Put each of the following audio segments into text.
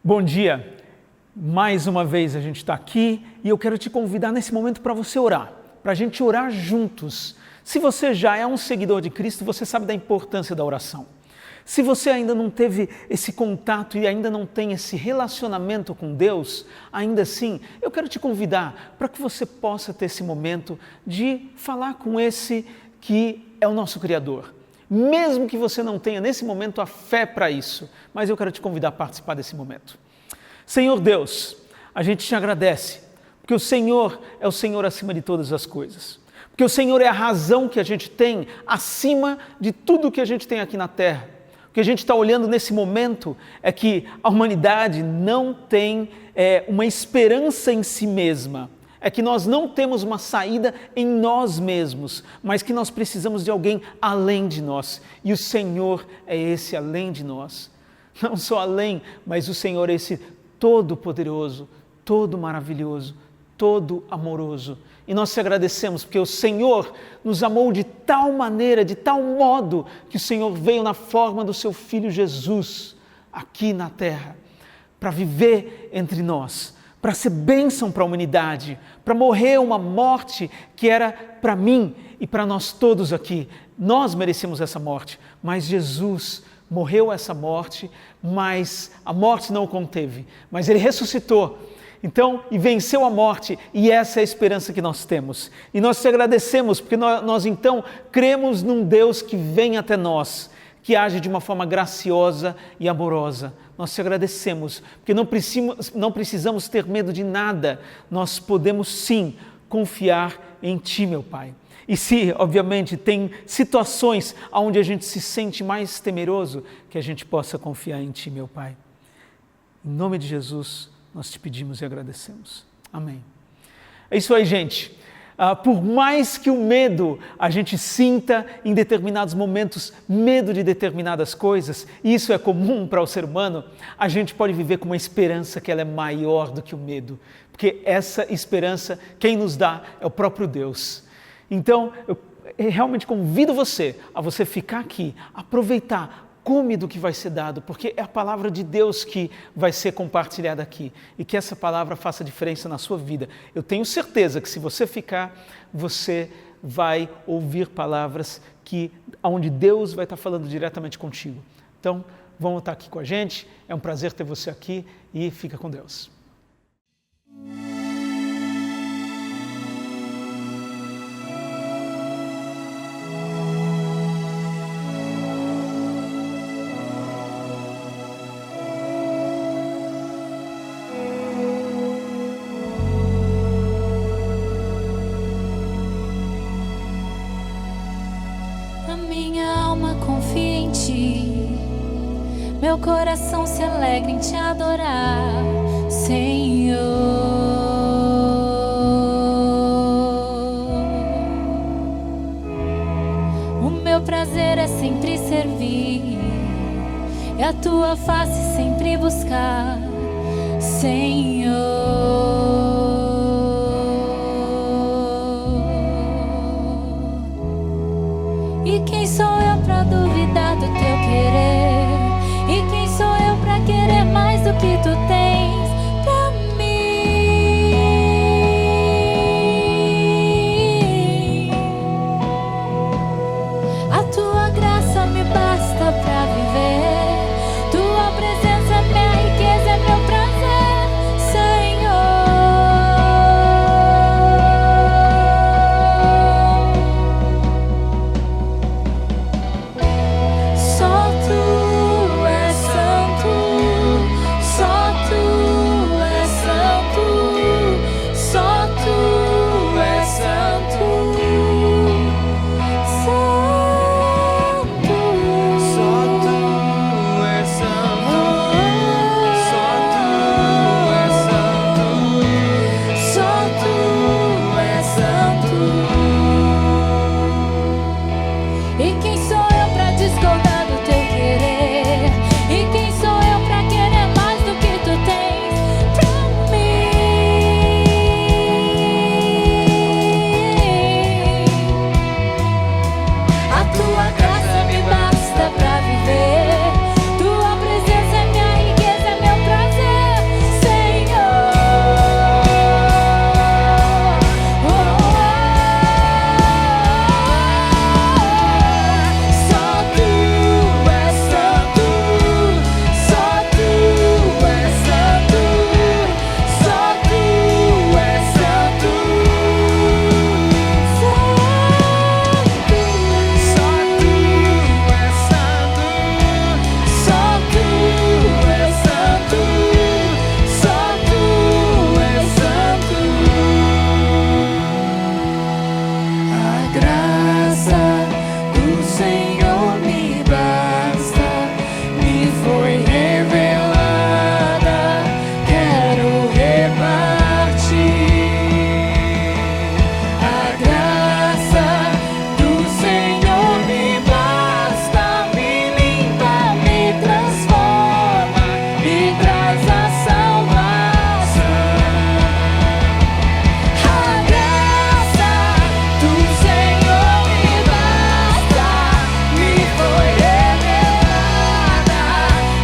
Bom dia, mais uma vez a gente está aqui e eu quero te convidar nesse momento para você orar, para a gente orar juntos. Se você já é um seguidor de Cristo, você sabe da importância da oração. Se você ainda não teve esse contato e ainda não tem esse relacionamento com Deus, ainda assim, eu quero te convidar para que você possa ter esse momento de falar com esse que é o nosso Criador. Mesmo que você não tenha nesse momento a fé para isso, mas eu quero te convidar a participar desse momento. Senhor Deus, a gente te agradece, porque o Senhor é o Senhor acima de todas as coisas. Porque o Senhor é a razão que a gente tem acima de tudo que a gente tem aqui na terra. O que a gente está olhando nesse momento é que a humanidade não tem uma esperança em si mesma. É que nós não temos uma saída em nós mesmos, mas que nós precisamos de alguém além de nós. E o Senhor é esse além de nós. Não só além, mas o Senhor é esse todo-poderoso, todo maravilhoso, todo amoroso. E nós te agradecemos porque o Senhor nos amou de tal maneira, de tal modo, que o Senhor veio na forma do seu Filho Jesus, aqui na terra, para viver entre nós, para ser bênção para a humanidade, para morrer uma morte que era para mim e para nós todos aqui. Nós merecemos essa morte, mas Jesus morreu essa morte, mas a morte não o conteve, mas Ele ressuscitou. Então, e venceu a morte, e essa é a esperança que nós temos. E nós te agradecemos, porque nós então cremos num Deus que vem até nós, que age de uma forma graciosa e amorosa. Nós te agradecemos, porque não precisamos ter medo de nada, nós podemos sim confiar em Ti, meu Pai. E se, obviamente, tem situações onde a gente se sente mais temeroso, que a gente possa confiar em Ti, meu Pai. Em nome de Jesus, nós te pedimos e agradecemos. Amém. É isso aí, gente. Por mais que o medo a gente sinta em determinados momentos, medo de determinadas coisas, e isso é comum para o ser humano, a gente pode viver com uma esperança que ela é maior do que o medo, porque essa esperança, quem nos dá é o próprio Deus. Então, eu realmente convido você a você ficar aqui, aproveitar, come do que vai ser dado, porque é a palavra de Deus que vai ser compartilhada aqui e que essa palavra faça diferença na sua vida. Eu tenho certeza que se você ficar, você vai ouvir palavras onde Deus vai estar falando diretamente contigo. Então, vamos estar aqui com a gente, é um prazer ter você aqui e fica com Deus. Meu coração se alegra em te adorar, Senhor. O meu prazer é sempre servir, e a tua face sempre buscar, Senhor. E quem sou eu para duvidar do teu querer? E quem sou eu pra querer mais do que tu tens pra mim? A tua graça me basta pra viver, tua presença é minha riqueza, é meu prazer, Senhor. Só tu és santo, só tu Senhor me basta, me foi revelada, quero repartir. A graça do Senhor me basta, me limpa, me transforma, me traz a salvação. A graça do Senhor me basta, me foi revelada,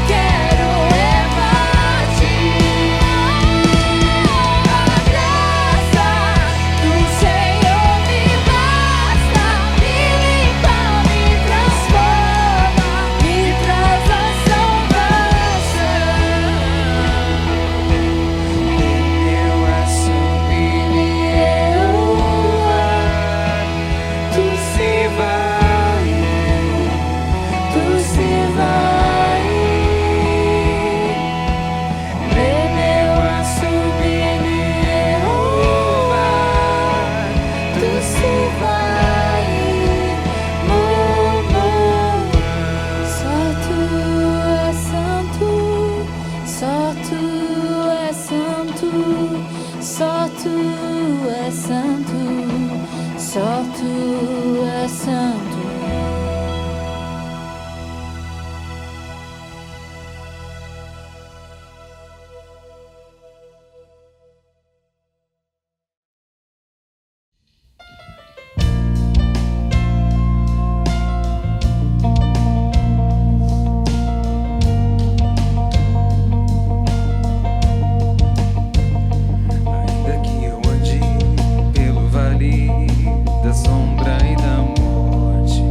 quero repartir. A graça do Senhor me basta, me limpa, me transforma, me traz a salvação. Eu assumi Jeová, tu se vai, tu se vai. Eu assumi Jeová, tu se vai. Só tu és santo, só tu és santo, só tu és santo, só tu és santo. Ainda que eu ande pelo vale da sombra e da morte,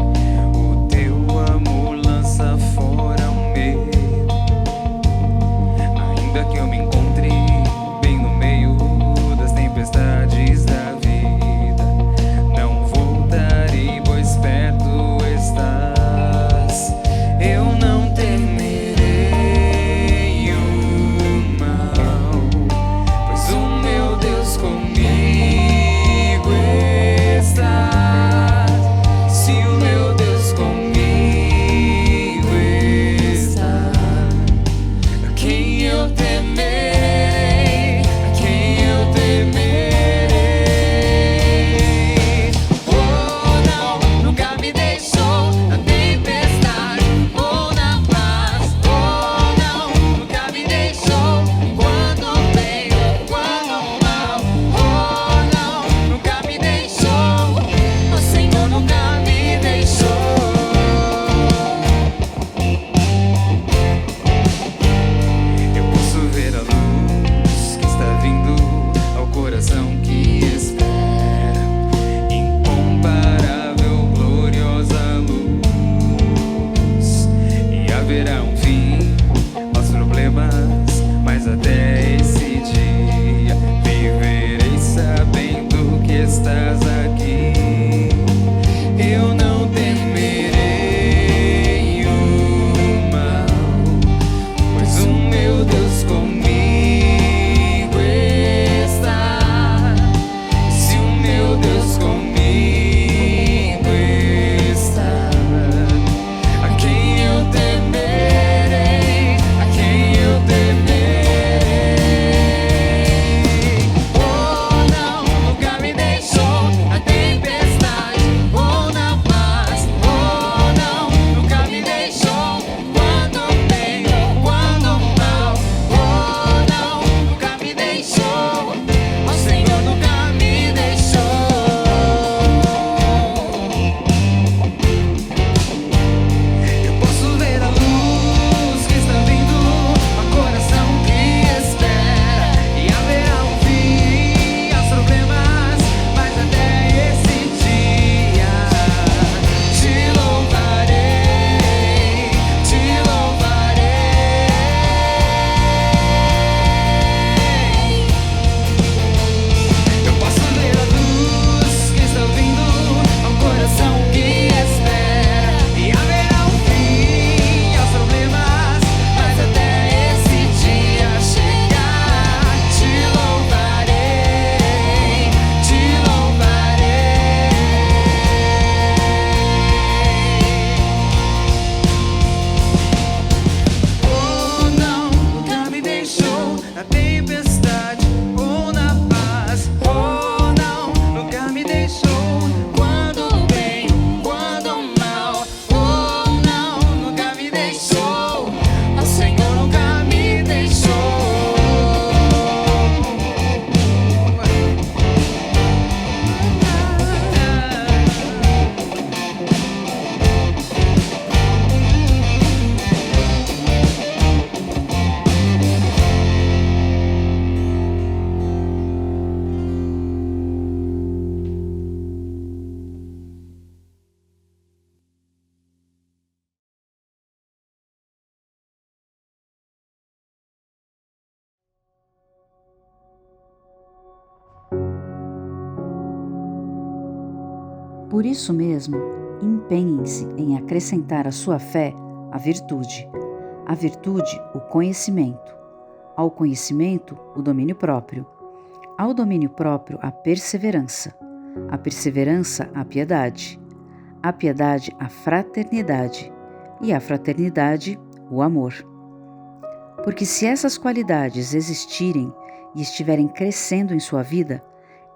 Por isso mesmo, empenhem-se em acrescentar à sua fé a virtude, o conhecimento, ao conhecimento, o domínio próprio, ao domínio próprio, a perseverança, a piedade, a fraternidade e a fraternidade, o amor. Porque se essas qualidades existirem e estiverem crescendo em sua vida,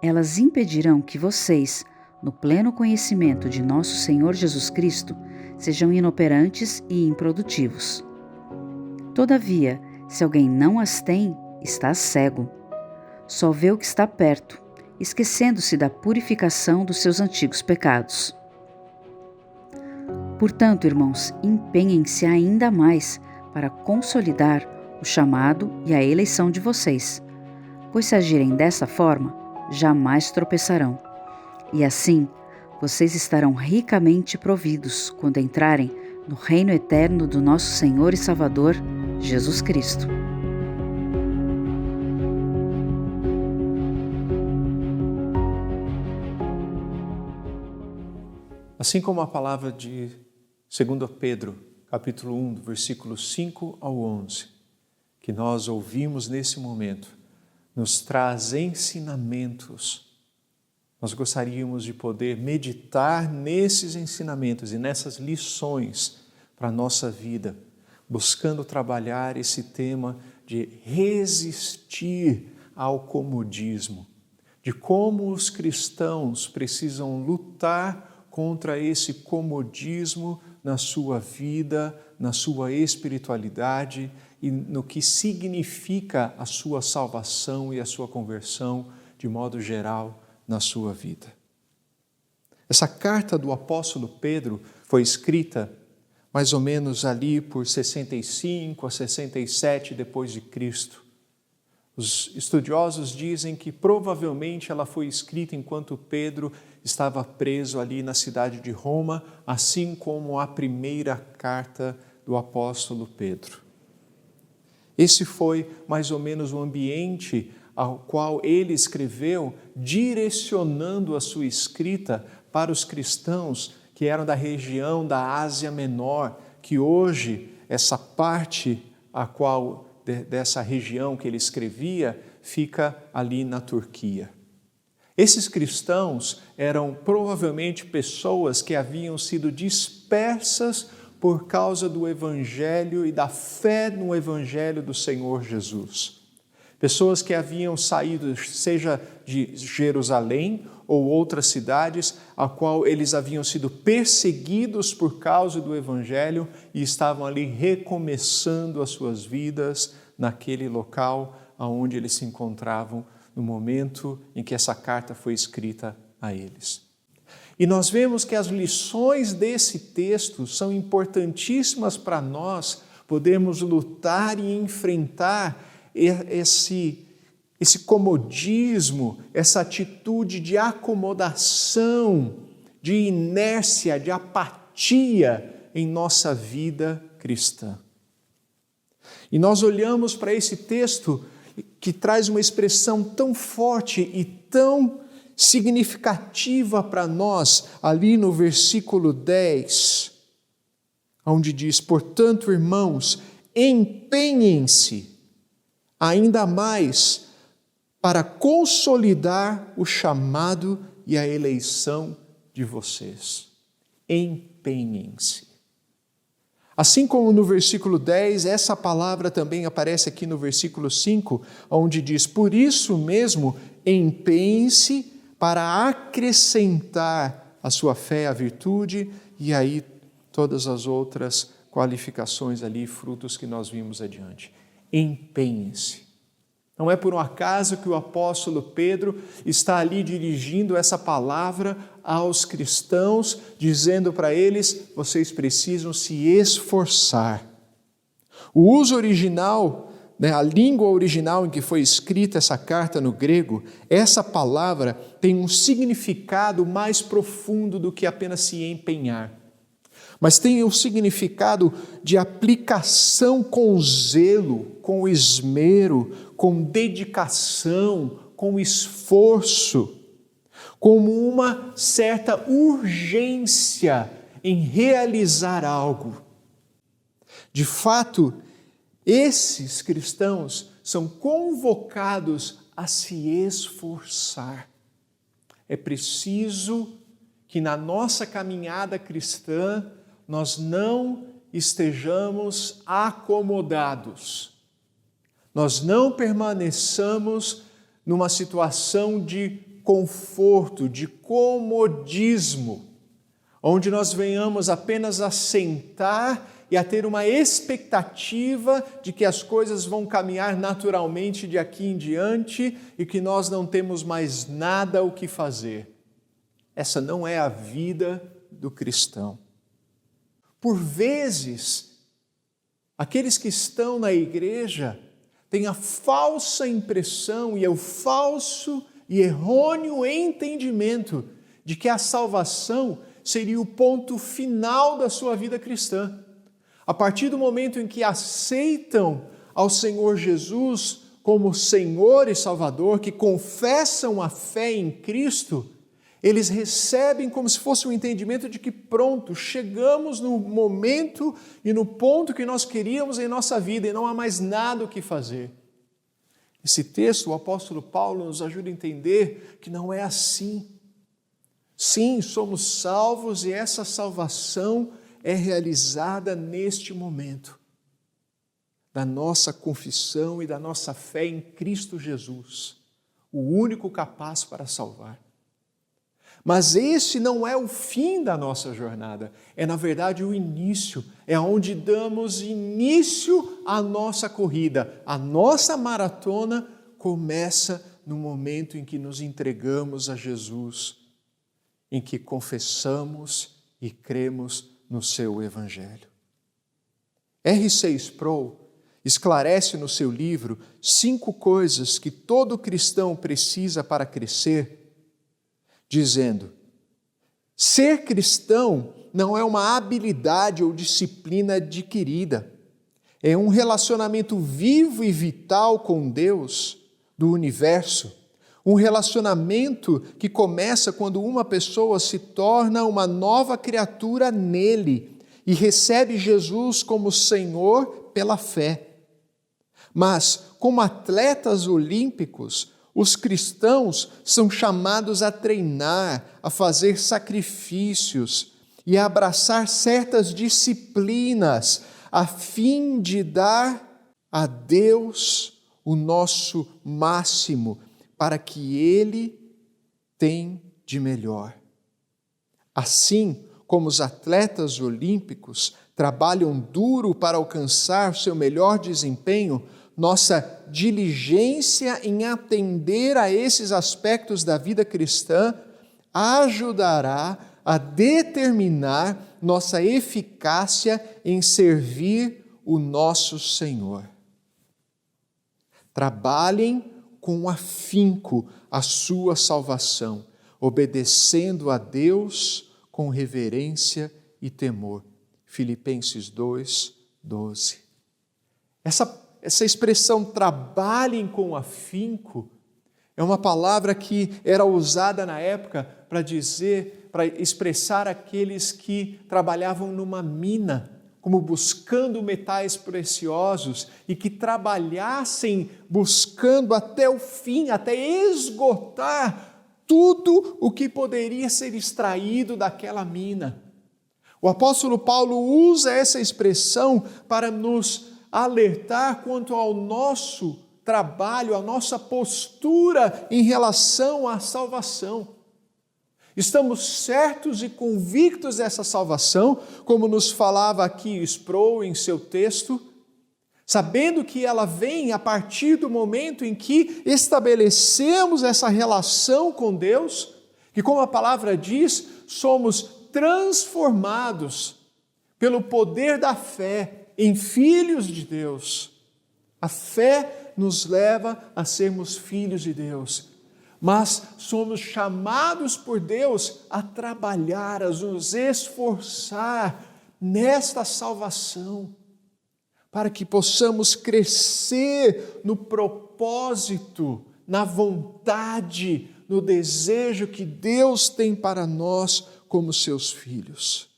elas impedirão que vocês, no pleno conhecimento de nosso Senhor Jesus Cristo, sejam inoperantes e improdutivos. Todavia, se alguém não as tem, está cego. Só vê o que está perto, esquecendo-se da purificação dos seus antigos pecados. Portanto, irmãos, empenhem-se ainda mais para consolidar o chamado e a eleição de vocês, pois se agirem dessa forma, jamais tropeçarão. E assim, vocês estarão ricamente providos quando entrarem no reino eterno do nosso Senhor e Salvador, Jesus Cristo. Assim como a palavra de 2 Pedro, capítulo 1, do versículo 5 ao 11, que nós ouvimos nesse momento, nos traz ensinamentos. Nós gostaríamos de poder meditar nesses ensinamentos e nessas lições para a nossa vida, buscando trabalhar esse tema de resistir ao comodismo, de como os cristãos precisam lutar contra esse comodismo na sua vida, na sua espiritualidade e no que significa a sua salvação e a sua conversão de modo geral na sua vida. Essa carta do apóstolo Pedro foi escrita mais ou menos ali por 65 a 67 depois de Cristo. Os estudiosos dizem que provavelmente ela foi escrita enquanto Pedro estava preso ali na cidade de Roma, assim como a primeira carta do apóstolo Pedro. Esse foi mais ou menos o ambiente ao qual ele escreveu, direcionando a sua escrita para os cristãos que eram da região da Ásia Menor, que hoje essa parte a qual dessa região que ele escrevia fica ali na Turquia. Esses cristãos eram provavelmente pessoas que haviam sido dispersas por causa do Evangelho e da fé no Evangelho do Senhor Jesus. Pessoas que haviam saído, seja de Jerusalém ou outras cidades, a qual eles haviam sido perseguidos por causa do Evangelho e estavam ali recomeçando as suas vidas naquele local onde eles se encontravam no momento em que essa carta foi escrita a eles. E nós vemos que as lições desse texto são importantíssimas para nós podermos lutar e enfrentar esse comodismo, essa atitude de acomodação, de inércia, de apatia em nossa vida cristã. E nós olhamos para esse texto que traz uma expressão tão forte e tão significativa para nós, ali no versículo 10, onde diz: portanto, irmãos, empenhem-se ainda mais para consolidar o chamado e a eleição de vocês. Empenhem-se. Assim como no versículo 10, essa palavra também aparece aqui no versículo 5, onde diz: por isso mesmo, empenhem-se para acrescentar a sua fé à virtude, e aí todas as outras qualificações ali, frutos que nós vimos adiante. Empenhem-se. Não é por um acaso que o apóstolo Pedro está ali dirigindo essa palavra aos cristãos, dizendo para eles: vocês precisam se esforçar. O uso original, a língua original em que foi escrita essa carta no grego, essa palavra tem um significado mais profundo do que apenas se empenhar. Mas tem o significado de aplicação com zelo, com esmero, com dedicação, com esforço, como uma certa urgência em realizar algo. De fato, esses cristãos são convocados a se esforçar. É preciso que na nossa caminhada cristã nós não estejamos acomodados. Nós não permaneçamos numa situação de conforto, de comodismo, onde nós venhamos apenas a sentar e a ter uma expectativa de que as coisas vão caminhar naturalmente de aqui em diante e que nós não temos mais nada o que fazer. Essa não é a vida do cristão. Por vezes, aqueles que estão na igreja têm a falsa impressão e o falso e errôneo entendimento de que a salvação seria o ponto final da sua vida cristã. A partir do momento em que aceitam ao Senhor Jesus como Senhor e Salvador, que confessam a fé em Cristo, eles recebem como se fosse um entendimento de que pronto, chegamos no momento e no ponto que nós queríamos em nossa vida e não há mais nada o que fazer. Esse texto, o apóstolo Paulo nos ajuda a entender que não é assim. Sim, somos salvos e essa salvação é realizada neste momento da nossa confissão e da nossa fé em Cristo Jesus, o único capaz para salvar. Mas esse não é o fim da nossa jornada, é na verdade o início, é onde damos início à nossa corrida. A nossa maratona começa no momento em que nos entregamos a Jesus, em que confessamos e cremos no seu Evangelho. R.C. Sproul esclarece no seu livro 5 coisas que todo cristão precisa para crescer, dizendo: ser cristão não é uma habilidade ou disciplina adquirida, é um relacionamento vivo e vital com Deus do universo, um relacionamento que começa quando uma pessoa se torna uma nova criatura nele e recebe Jesus como Senhor pela fé. Mas, como atletas olímpicos, os cristãos são chamados a treinar, a fazer sacrifícios e a abraçar certas disciplinas a fim de dar a Deus o nosso máximo para que Ele tenha de melhor. Assim como os atletas olímpicos trabalham duro para alcançar seu melhor desempenho, nossa diligência em atender a esses aspectos da vida cristã ajudará a determinar nossa eficácia em servir o nosso Senhor. Trabalhem com afinco a sua salvação, obedecendo a Deus com reverência e temor. Filipenses 2:12. Essa expressão trabalhem com afinco é uma palavra que era usada na época para expressar aqueles que trabalhavam numa mina, como buscando metais preciosos e que trabalhassem buscando até o fim, até esgotar tudo o que poderia ser extraído daquela mina. O apóstolo Paulo usa essa expressão para nos alertar quanto ao nosso trabalho, a nossa postura em relação à salvação. Estamos certos e convictos dessa salvação, como nos falava aqui Sproul em seu texto, sabendo que ela vem a partir do momento em que estabelecemos essa relação com Deus, que, como a palavra diz, somos transformados pelo poder da fé em filhos de Deus. A fé nos leva a sermos filhos de Deus, mas somos chamados por Deus a trabalhar, a nos esforçar nesta salvação, para que possamos crescer no propósito, na vontade no desejo que Deus tem para nós como seus filhos.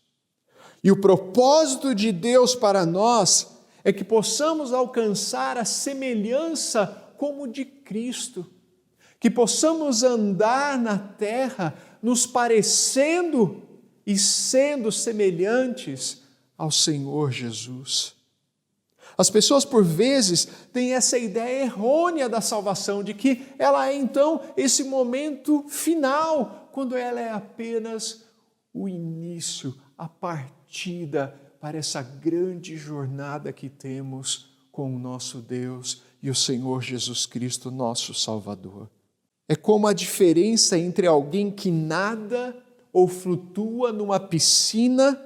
E o propósito de Deus para nós é que possamos alcançar a semelhança como de Cristo, que possamos andar na terra nos parecendo e sendo semelhantes ao Senhor Jesus. As pessoas, por vezes, têm essa ideia errônea da salvação, de que ela é, então, esse momento final, quando ela é apenas o início, a partida para essa grande jornada que temos com o nosso Deus e o Senhor Jesus Cristo, nosso Salvador. É como a diferença entre alguém que nada ou flutua numa piscina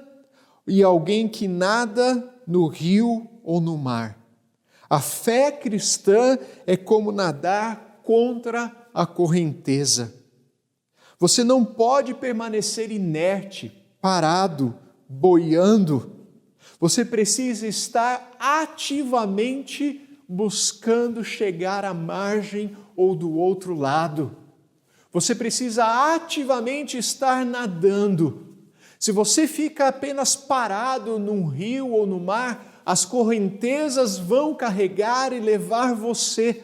e alguém que nada no rio ou no mar. A fé cristã é como nadar contra a correnteza. Você não pode permanecer inerte, parado, boiando. Você precisa estar ativamente buscando chegar à margem ou do outro lado. Você precisa ativamente estar nadando. Se você fica apenas parado num rio ou no mar, as correntezas vão carregar e levar você.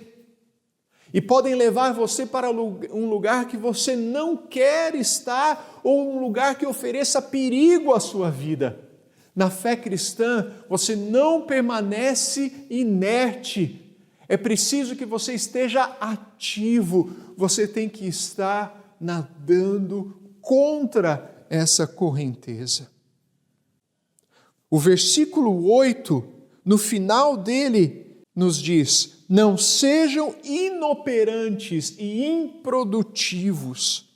E podem levar você para um lugar que você não quer estar ou um lugar que ofereça perigo à sua vida. Na fé cristã, você não permanece inerte. É preciso que você esteja ativo. Você tem que estar nadando contra essa correnteza. O versículo 8, no final dele, nos diz: não sejam inoperantes e improdutivos.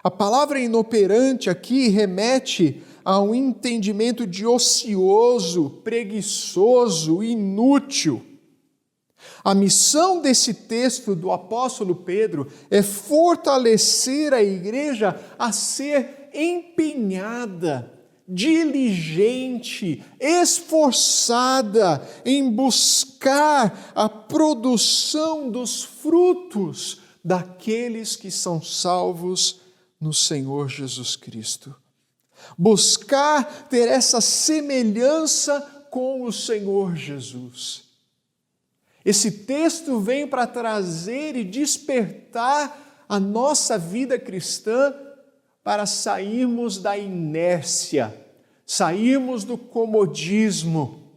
A palavra inoperante aqui remete a um entendimento de ocioso, preguiçoso, inútil. A missão desse texto do apóstolo Pedro é fortalecer a igreja a ser empenhada, diligente, esforçada em buscar a produção dos frutos daqueles que são salvos no Senhor Jesus Cristo. Buscar ter essa semelhança com o Senhor Jesus. Esse texto vem para trazer e despertar a nossa vida cristã para sairmos da inércia, sairmos do comodismo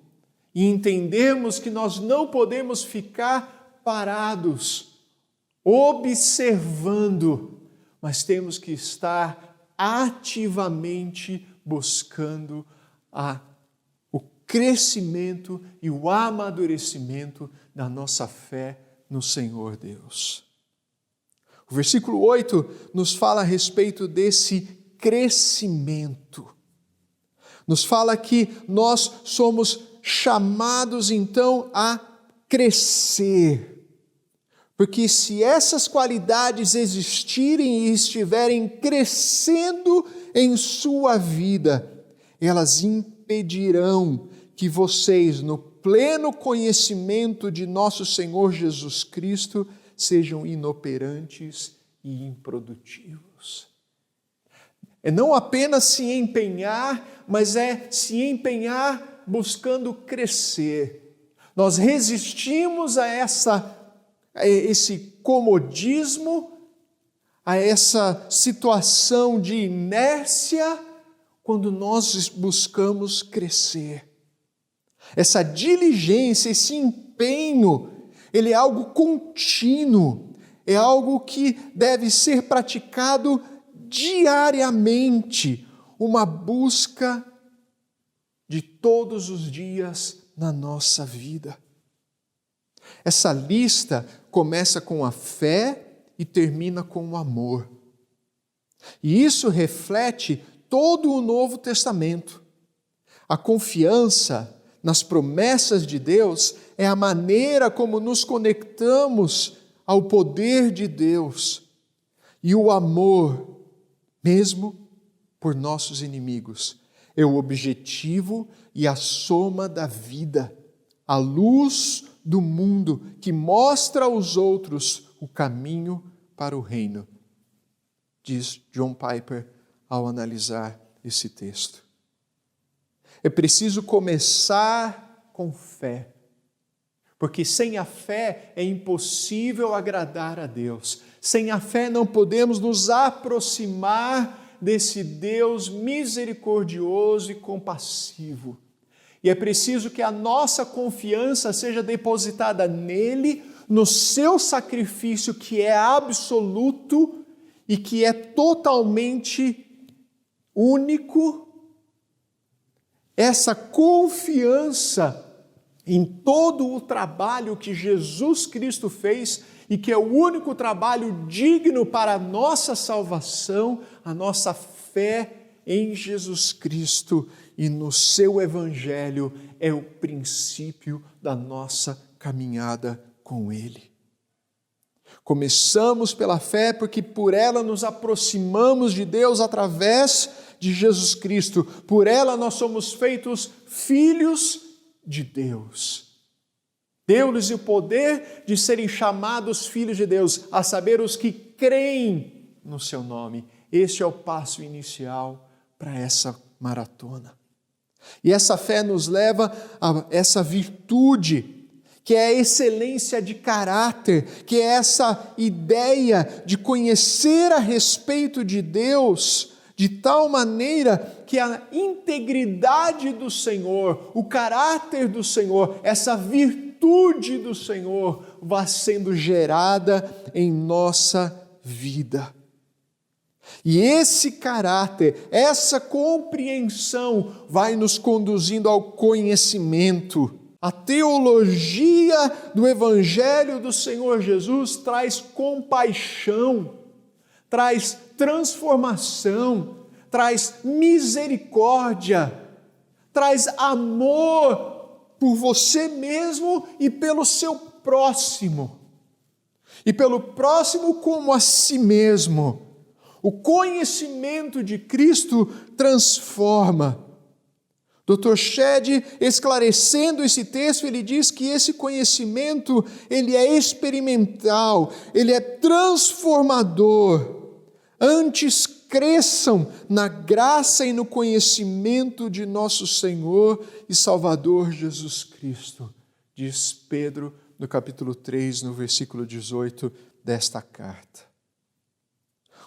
e entendermos que nós não podemos ficar parados, observando, mas temos que estar ativamente buscando o crescimento e o amadurecimento da nossa fé no Senhor Deus. O versículo 8 nos fala a respeito desse crescimento. Nos fala que nós somos chamados então a crescer. Porque se essas qualidades existirem e estiverem crescendo em sua vida, elas impedirão que vocês, no pleno conhecimento de nosso Senhor Jesus Cristo, sejam inoperantes e improdutivos. É não apenas se empenhar, mas é se empenhar buscando crescer. Nós resistimos a esse comodismo, a essa situação de inércia, quando nós buscamos crescer. Essa diligência, esse empenho, ele é algo contínuo, é algo que deve ser praticado diariamente, uma busca de todos os dias na nossa vida. Essa lista começa com a fé e termina com o amor. E isso reflete todo o Novo Testamento. A confiança nas promessas de Deus é a maneira como nos conectamos ao poder de Deus. E o amor, mesmo por nossos inimigos, é o objetivo e a soma da vida, a luz do mundo que mostra aos outros o caminho para o reino diz John Piper ao analisar esse texto. É preciso começar com fé, porque sem a fé é impossível agradar a Deus. Sem a fé não podemos nos aproximar desse Deus misericordioso e compassivo. E é preciso que a nossa confiança seja depositada nele, no seu sacrifício que é absoluto e que é totalmente único. Essa confiança em todo o trabalho que Jesus Cristo fez e que é o único trabalho digno para a nossa salvação, a nossa fé em Jesus Cristo e no seu Evangelho é o princípio da nossa caminhada com Ele. Começamos pela fé porque por ela nos aproximamos de Deus através de Jesus Cristo. Por ela nós somos feitos filhos de Deus. Deu-lhes o poder de serem chamados filhos de Deus, a saber, os que creem no seu nome. Este é o passo inicial para essa maratona. E essa fé nos leva a essa virtude, que é a excelência de caráter, que é essa ideia de conhecer a respeito de Deus, de tal maneira que a integridade do Senhor, o caráter do Senhor, essa virtude do Senhor vá sendo gerada em nossa vida. E esse caráter, essa compreensão vai nos conduzindo ao conhecimento. A teologia do Evangelho do Senhor Jesus traz compaixão, traz transformação, traz misericórdia, traz amor por você mesmo e pelo seu próximo. E pelo próximo como a si mesmo. O conhecimento de Cristo transforma. Dr. Shedd, esclarecendo esse texto, ele diz que esse conhecimento, ele é experimental, ele é transformador. Antes cresçam na graça e no conhecimento de nosso Senhor e Salvador Jesus Cristo, diz Pedro no capítulo 3, no versículo 18 desta carta.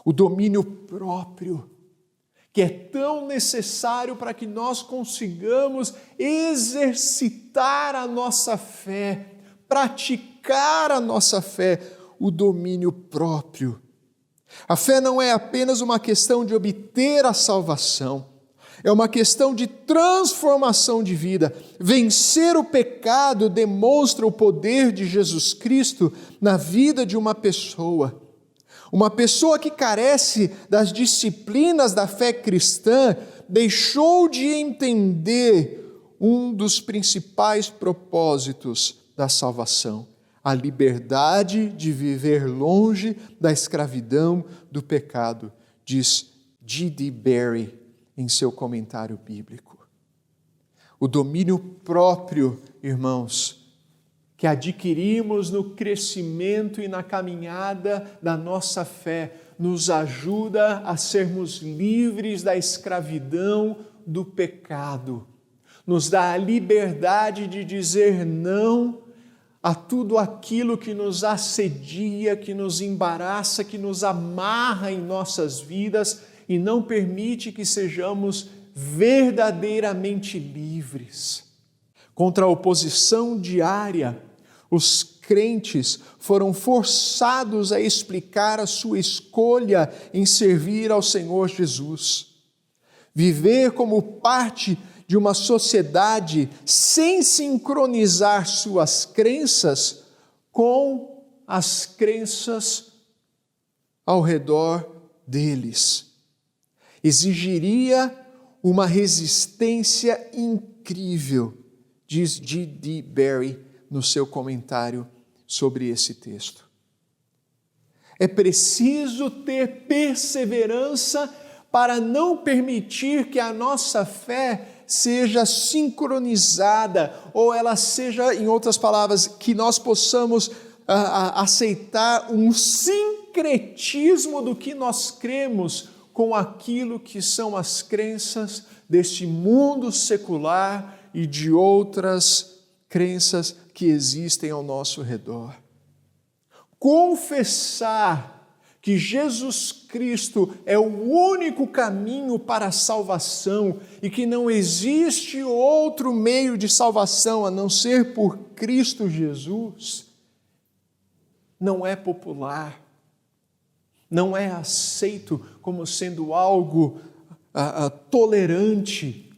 O domínio próprio, que é tão necessário para que nós consigamos exercitar a nossa fé, praticar a nossa fé, o domínio próprio. A fé não é apenas uma questão de obter a salvação, é uma questão de transformação de vida. Vencer o pecado demonstra o poder de Jesus Cristo na vida de uma pessoa. Uma pessoa que carece das disciplinas da fé cristã deixou de entender um dos principais propósitos da salvação, a liberdade de viver longe da escravidão do pecado, diz G.D. Barry em seu comentário bíblico. O domínio próprio, irmãos, que adquirimos no crescimento e na caminhada da nossa fé, nos ajuda a sermos livres da escravidão do pecado. Nos dá a liberdade de dizer não a tudo aquilo que nos assedia, que nos embaraça, que nos amarra em nossas vidas e não permite que sejamos verdadeiramente livres. Contra a oposição diária, os crentes foram forçados a explicar a sua escolha em servir ao Senhor Jesus. Viver como parte de uma sociedade sem sincronizar suas crenças com as crenças ao redor deles. Exigiria uma resistência incrível, diz G.D. Barry no seu comentário sobre esse texto. É preciso ter perseverança para não permitir que a nossa fé seja sincronizada, ou ela seja, em outras palavras, que nós possamos aceitar um sim sincretismo do que nós cremos com aquilo que são as crenças deste mundo secular e de outras crenças que existem ao nosso redor. Confessar que Jesus Cristo é o único caminho para a salvação e que não existe outro meio de salvação a não ser por Cristo Jesus, não é popular, não é aceito como sendo algo tolerante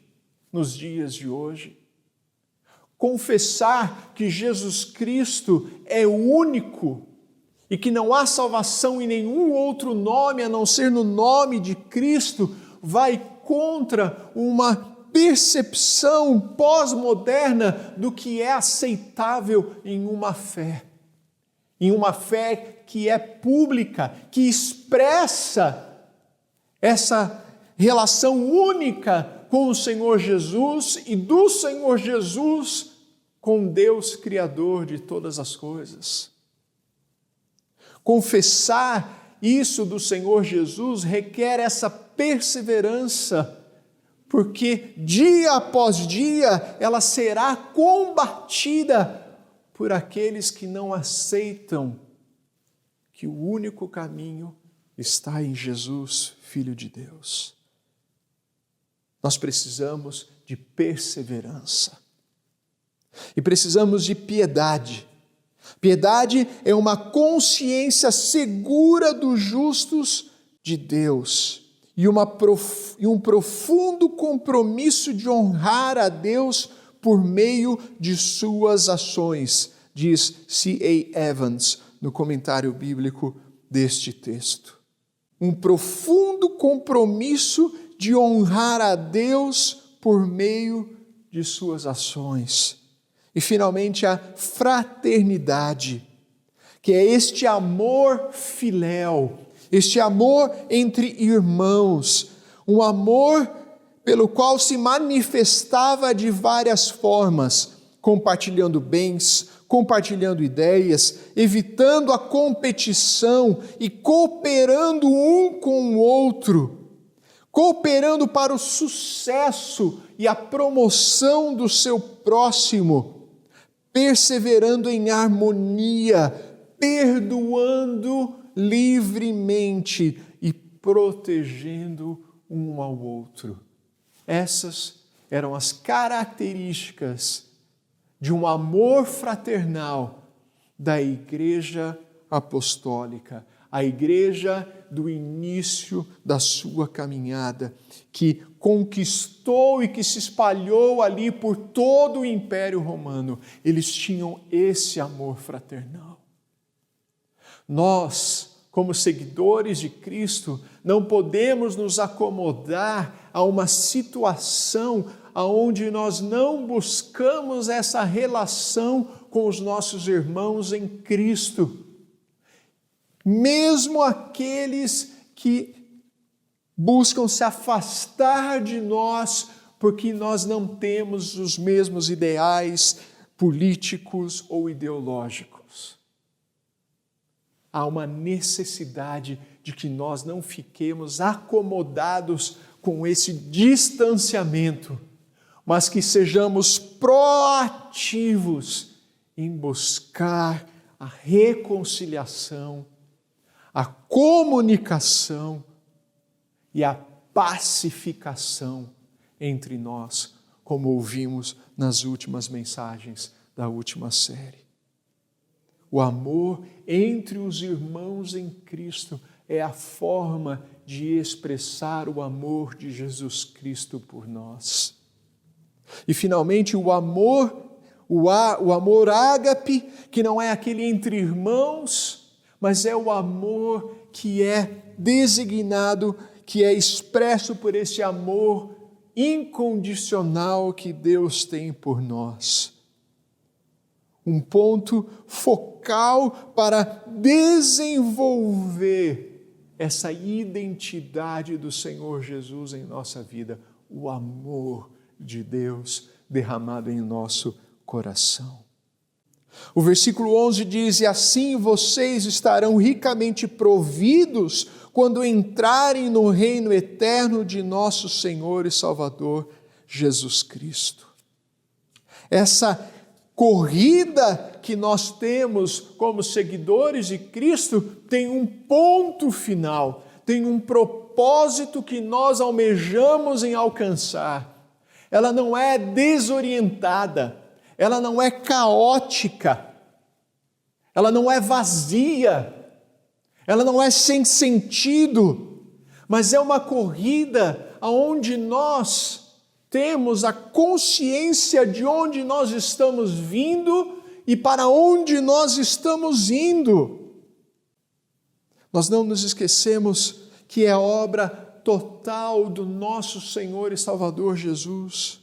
nos dias de hoje. Confessar que Jesus Cristo é o único e que não há salvação em nenhum outro nome a não ser no nome de Cristo, vai contra uma percepção pós-moderna do que é aceitável em uma fé que é pública, que expressa essa relação única com o Senhor Jesus e do Senhor Jesus com Deus Criador de todas as coisas. Confessar isso do Senhor Jesus requer essa perseverança, porque dia após dia ela será combatida por aqueles que não aceitam que o único caminho está em Jesus, Filho de Deus. Nós precisamos de perseverança e precisamos de piedade. Piedade é uma consciência segura dos justos de Deus e um profundo compromisso de honrar a Deus por meio de suas ações, diz C.A. Evans no comentário bíblico deste texto. Um profundo compromisso de honrar a Deus por meio de suas ações. E, finalmente, a fraternidade, que é este amor filéu, este amor entre irmãos, um amor pelo qual se manifestava de várias formas, compartilhando bens, compartilhando ideias, evitando a competição e cooperando um com o outro, cooperando para o sucesso e a promoção do seu próximo, perseverando em harmonia, perdoando livremente e protegendo um ao outro. Essas eram as características de um amor fraternal da Igreja Apostólica, a igreja do início da sua caminhada, que conquistou e que se espalhou ali por todo o Império Romano. Eles tinham esse amor fraternal. Nós, como seguidores de Cristo, não podemos nos acomodar a uma situação onde nós não buscamos essa relação com os nossos irmãos em Cristo. Mesmo aqueles que buscam se afastar de nós porque nós não temos os mesmos ideais políticos ou ideológicos. Há uma necessidade de que nós não fiquemos acomodados com esse distanciamento, mas que sejamos proativos em buscar a reconciliação, a comunicação e a pacificação entre nós, como ouvimos nas últimas mensagens da última série. O amor entre os irmãos em Cristo é a forma de expressar o amor de Jesus Cristo por nós. E finalmente o amor ágape, que não é aquele entre irmãos, mas é o amor que é designado, que é expresso por esse amor incondicional que Deus tem por nós. Um ponto focal para desenvolver essa identidade do Senhor Jesus em nossa vida, o amor de Deus derramado em nosso coração. O versículo 11 diz: e assim vocês estarão ricamente providos quando entrarem no reino eterno de nosso Senhor e Salvador Jesus Cristo. Essa corrida que nós temos como seguidores de Cristo tem um ponto final, tem um propósito que nós almejamos em alcançar. Ela não é desorientada, ela não é caótica, ela não é vazia, ela não é sem sentido, mas é uma corrida onde nós temos a consciência de onde nós estamos vindo e para onde nós estamos indo. Nós não nos esquecemos que é obra total do nosso Senhor e Salvador Jesus.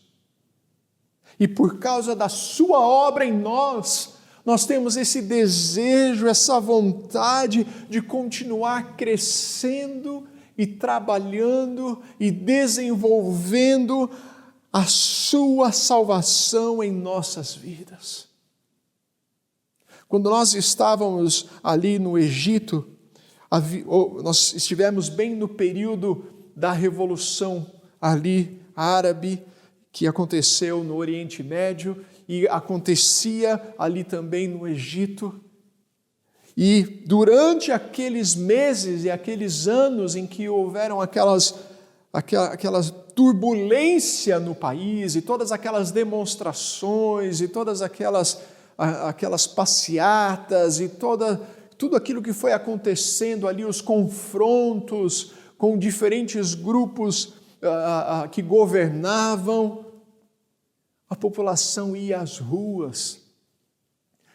E por causa da sua obra em nós temos esse desejo, essa vontade de continuar crescendo e trabalhando e desenvolvendo a sua salvação em nossas vidas. Quando nós estávamos ali no Egito, nós estivemos bem no período da Revolução ali árabe, que aconteceu no Oriente Médio e acontecia ali também no Egito. E durante aqueles meses e aqueles anos em que houveram aquelas turbulência no país e todas aquelas demonstrações e todas aquelas passeatas e tudo aquilo que foi acontecendo ali, os confrontos com diferentes grupos que governavam, a população ia às ruas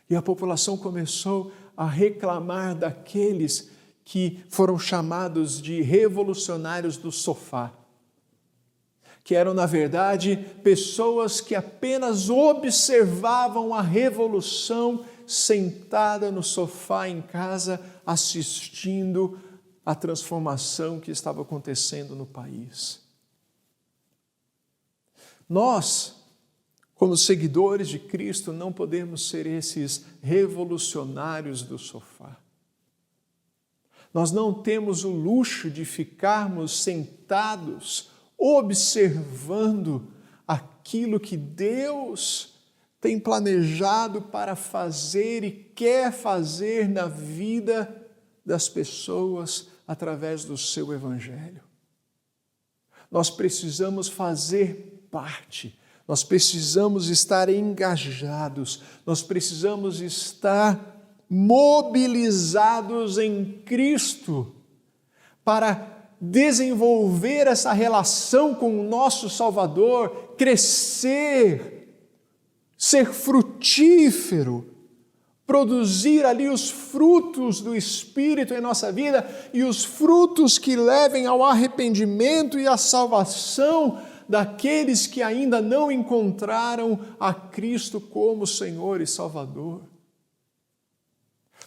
e a população começou a reclamar daqueles que foram chamados de revolucionários do sofá, que eram, na verdade, pessoas que apenas observavam a revolução sentada no sofá em casa, assistindo à transformação que estava acontecendo no país. Nós, como seguidores de Cristo, não podemos ser esses revolucionários do sofá. Nós não temos o luxo de ficarmos sentados, observando aquilo que Deus tem planejado para fazer e quer fazer na vida das pessoas através do seu Evangelho. Nós precisamos fazer parte, nós precisamos estar engajados, nós precisamos estar mobilizados em Cristo para desenvolver essa relação com o nosso Salvador, crescer, ser frutífero, produzir ali os frutos do Espírito em nossa vida e os frutos que levem ao arrependimento e à salvação daqueles que ainda não encontraram a Cristo como Senhor e Salvador.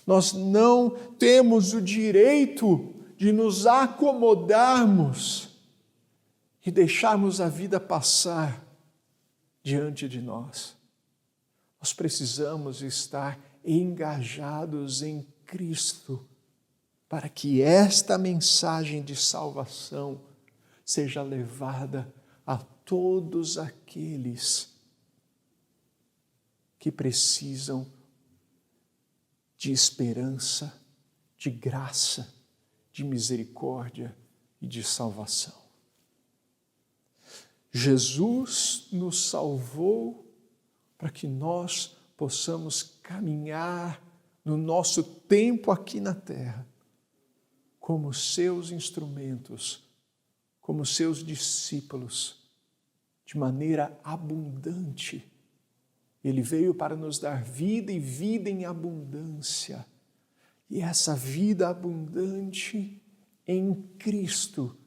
Nós não temos o direito de nos acomodarmos e deixarmos a vida passar diante de nós. Nós precisamos estar engajados em Cristo para que esta mensagem de salvação seja levada a todos aqueles que precisam de esperança, de graça, de misericórdia e de salvação. Jesus nos salvou para que nós possamos caminhar no nosso tempo aqui na terra como seus instrumentos, como seus discípulos, de maneira abundante. Ele veio para nos dar vida e vida em abundância. E essa vida abundante em Cristo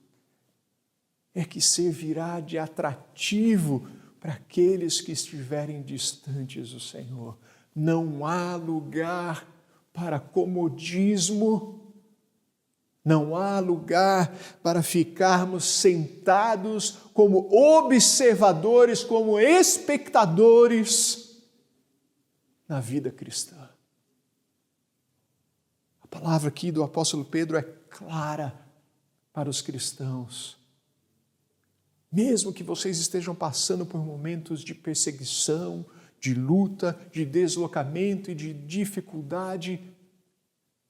é que servirá de atrativo para aqueles que estiverem distantes do Senhor. Não há lugar para comodismo, não há lugar para ficarmos sentados como observadores, como espectadores. na vida cristã. A palavra aqui do apóstolo Pedro é clara para os cristãos. Mesmo que vocês estejam passando por momentos de perseguição, de luta, de deslocamento e de dificuldade,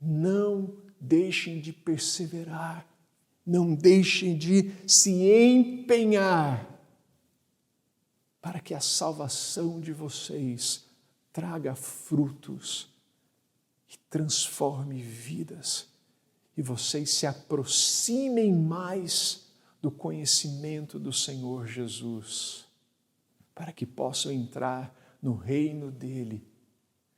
não deixem de perseverar, não deixem de se empenhar para que a salvação de vocês traga frutos e transforme vidas e vocês se aproximem mais do conhecimento do Senhor Jesus, para que possam entrar no reino dele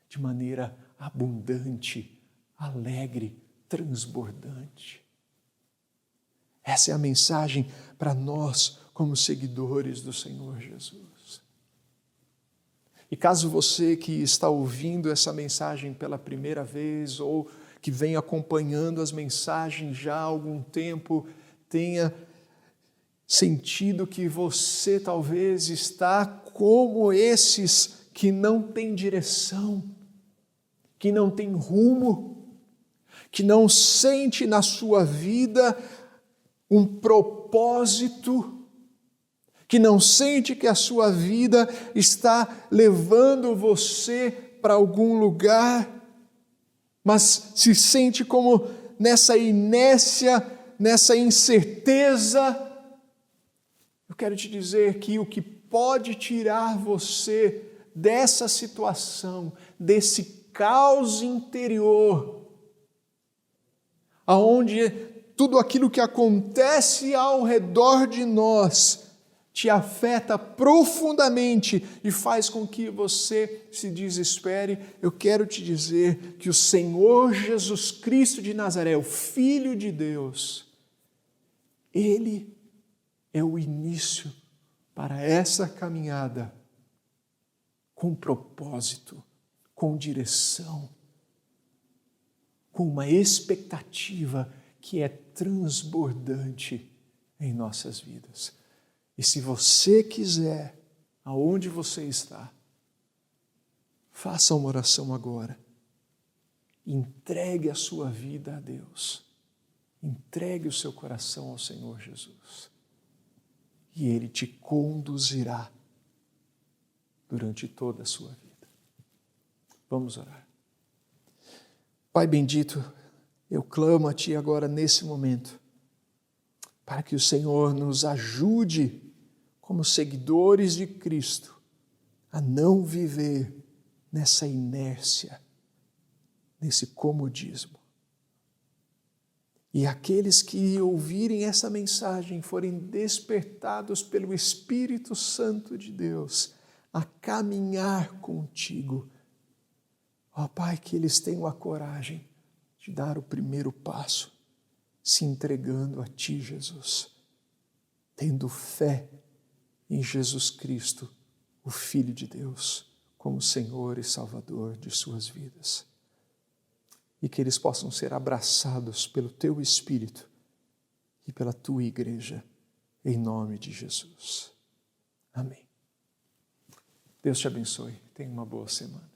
de maneira abundante, alegre, transbordante. Essa é a mensagem para nós como seguidores do Senhor Jesus. E caso você que está ouvindo essa mensagem pela primeira vez ou que vem acompanhando as mensagens já há algum tempo, tenha sentido que você talvez está como esses que não têm direção, que não têm rumo, que não sente na sua vida um propósito, que não sente que a sua vida está levando você para algum lugar, mas se sente como nessa inércia, nessa incerteza. Eu quero te dizer que o que pode tirar você dessa situação, desse caos interior, aonde tudo aquilo que acontece ao redor de nós te afeta profundamente e faz com que você se desespere, eu quero te dizer que o Senhor Jesus Cristo de Nazaré, o Filho de Deus, Ele é o início para essa caminhada com propósito, com direção, com uma expectativa que é transbordante em nossas vidas. E se você quiser, aonde você está, faça uma oração agora. Entregue a sua vida a Deus. Entregue o seu coração ao Senhor Jesus. E Ele te conduzirá durante toda a sua vida. Vamos orar. Pai bendito, eu clamo a Ti agora nesse momento, para que o Senhor nos ajude como seguidores de Cristo a não viver nessa inércia, nesse comodismo. E aqueles que ouvirem essa mensagem forem despertados pelo Espírito Santo de Deus a caminhar contigo. Ó Pai, que eles tenham a coragem de dar o primeiro passo, se entregando a Ti, Jesus, tendo fé em Jesus Cristo, o Filho de Deus, como Senhor e Salvador de suas vidas. E que eles possam ser abraçados pelo Teu Espírito e pela Tua Igreja, em nome de Jesus. Amém. Deus te abençoe. Tenha uma boa semana.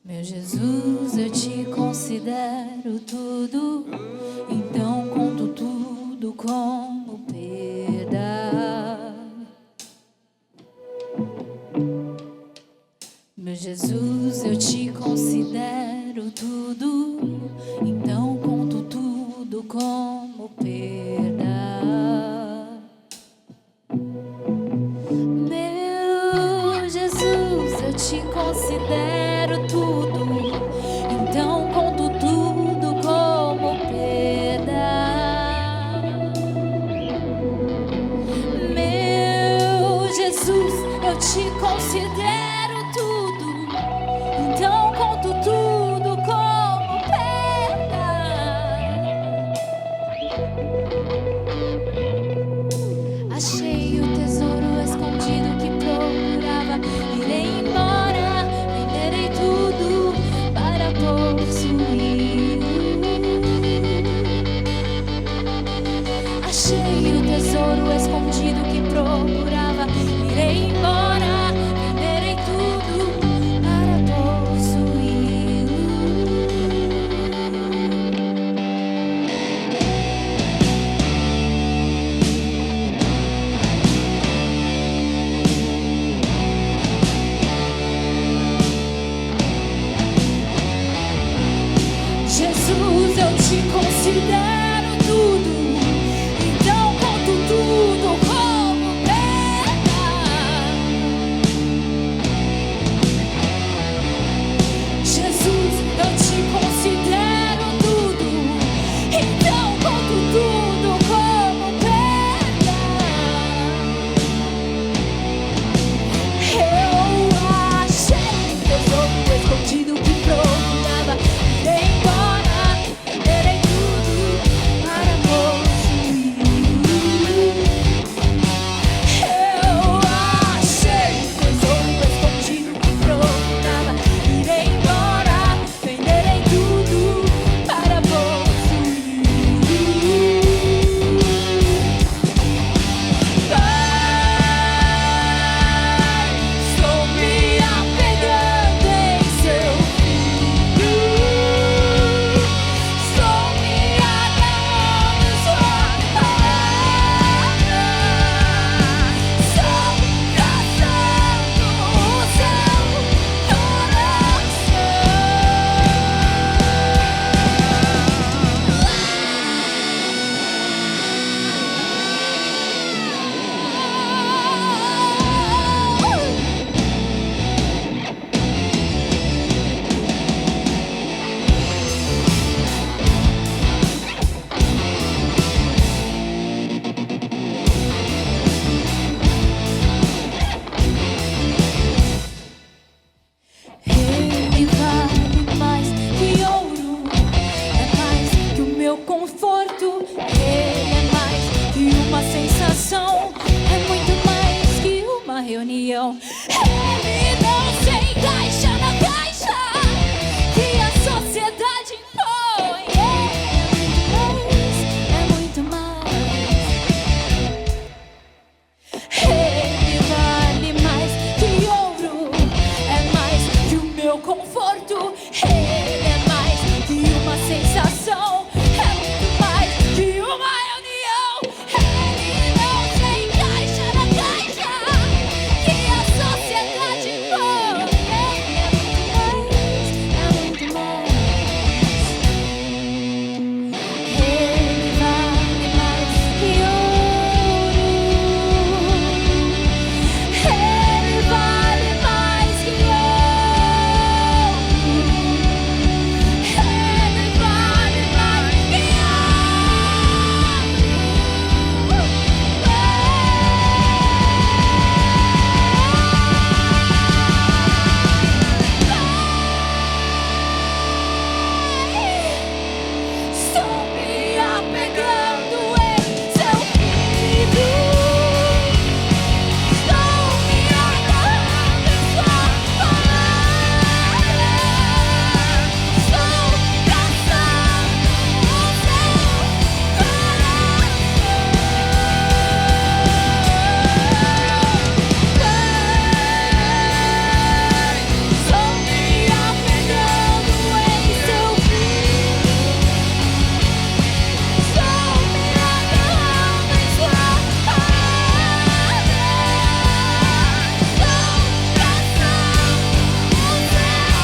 Meu Jesus, eu te considero tudo, então conto tudo como perda. Meu Jesus, eu te considero tudo, então conto tudo como perda. Meu Jesus, eu te considero tudo, então conto tudo como perda. Meu Jesus, eu te considero tudo, então conto tudo como perda. Achei o tesouro escondido que procurava, irei embora, venderei tudo Ele não se encaixa na caixa que a sociedade impõe. É muito mais. Ele vale mais que ouro, é mais que o meu conforto. Ele é mais que uma sensação, é muito mais que uma reunião. Ele não se encaixa na caixa que a sociedade impõe. É muito mais. Ele vale mais que ouro. Ele vale mais que ouro. Ele vale mais que estou me apegando em seu filho. Estou me agarrando em sua palavra. Estou caçando o seu coração. Estou me apegando em seu filho. Estou me agarrando em sua palavra. Estou caçando o seu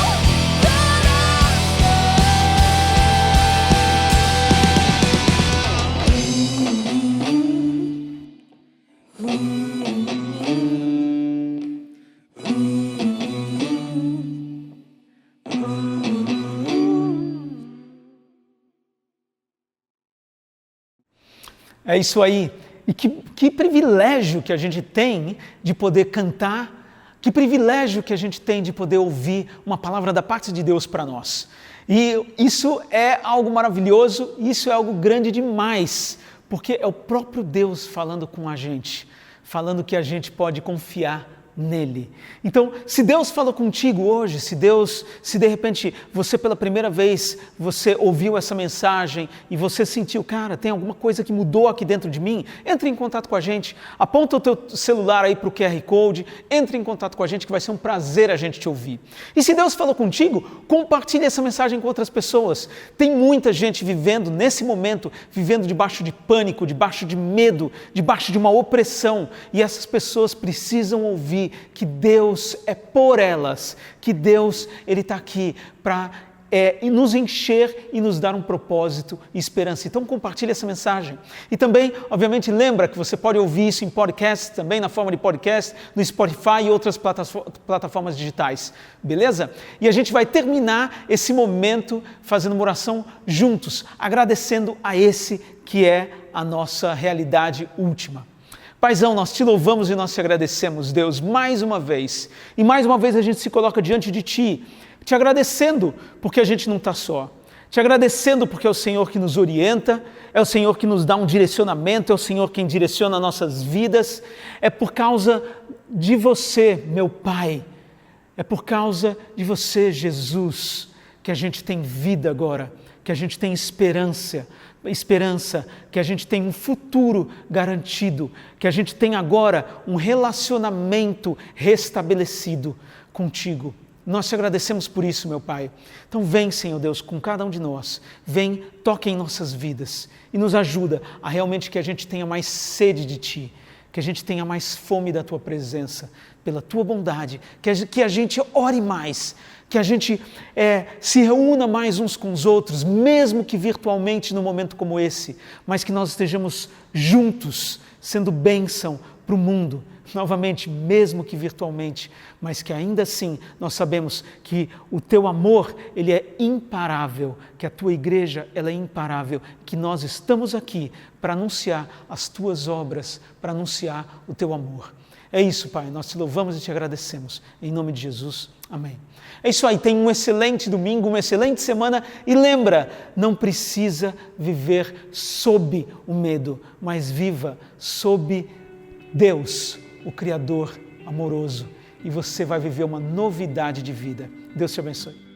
É isso aí. E que privilégio que a gente tem de poder cantar, que privilégio que a gente tem de poder ouvir uma palavra da parte de Deus para nós. E isso é algo maravilhoso, isso é algo grande demais, porque é o próprio Deus falando com a gente, falando que a gente pode confiar nele. Então, se Deus falou contigo hoje, se de repente você pela primeira vez, você ouviu essa mensagem e você sentiu, cara, tem alguma coisa que mudou aqui dentro de mim, entre em contato com a gente, aponta o teu celular aí para o QR Code, entre em contato com a gente que vai ser um prazer a gente te ouvir. E se Deus falou contigo, compartilhe essa mensagem com outras pessoas. Tem muita gente vivendo nesse momento, vivendo debaixo de pânico, debaixo de medo, debaixo de uma opressão, e essas pessoas precisam ouvir que Deus é por elas, que Deus ele está aqui para nos encher e nos dar um propósito e esperança. Então compartilhe essa mensagem. E também, obviamente, lembra que você pode ouvir isso em podcast, também na forma de podcast, no Spotify e outras plataformas digitais. Beleza? E a gente vai terminar esse momento fazendo uma oração juntos, agradecendo a esse que é a nossa realidade última. Paizão, nós te louvamos e nós te agradecemos, Deus, mais uma vez. E mais uma vez a gente se coloca diante de Ti, te agradecendo porque a gente não está só. Te agradecendo porque é o Senhor que nos orienta, é o Senhor que nos dá um direcionamento, é o Senhor quem direciona nossas vidas. É por causa de você, meu Pai, é por causa de você, Jesus, que a gente tem vida agora, que a gente tem esperança, que a gente tem um futuro garantido, que a gente tem agora um relacionamento restabelecido contigo. Nós te agradecemos por isso, meu Pai. Então vem, Senhor Deus, com cada um de nós. Vem, toque em nossas vidas e nos ajuda a realmente que a gente tenha mais sede de Ti, que a gente tenha mais fome da Tua presença, pela Tua bondade, que a gente ore mais, que a gente se reúna mais uns com os outros, mesmo que virtualmente num momento como esse, mas que nós estejamos juntos, sendo bênção para o mundo, novamente, mesmo que virtualmente, mas que ainda assim nós sabemos que o Teu amor, ele é imparável, que a Tua igreja, ela é imparável, que nós estamos aqui para anunciar as Tuas obras, para anunciar o Teu amor. É isso, Pai, nós te louvamos e te agradecemos. Em nome de Jesus, amém. É isso aí, tenha um excelente domingo, uma excelente semana e lembra, não precisa viver sob o medo, mas viva sob Deus, o Criador amoroso, e você vai viver uma novidade de vida. Deus te abençoe.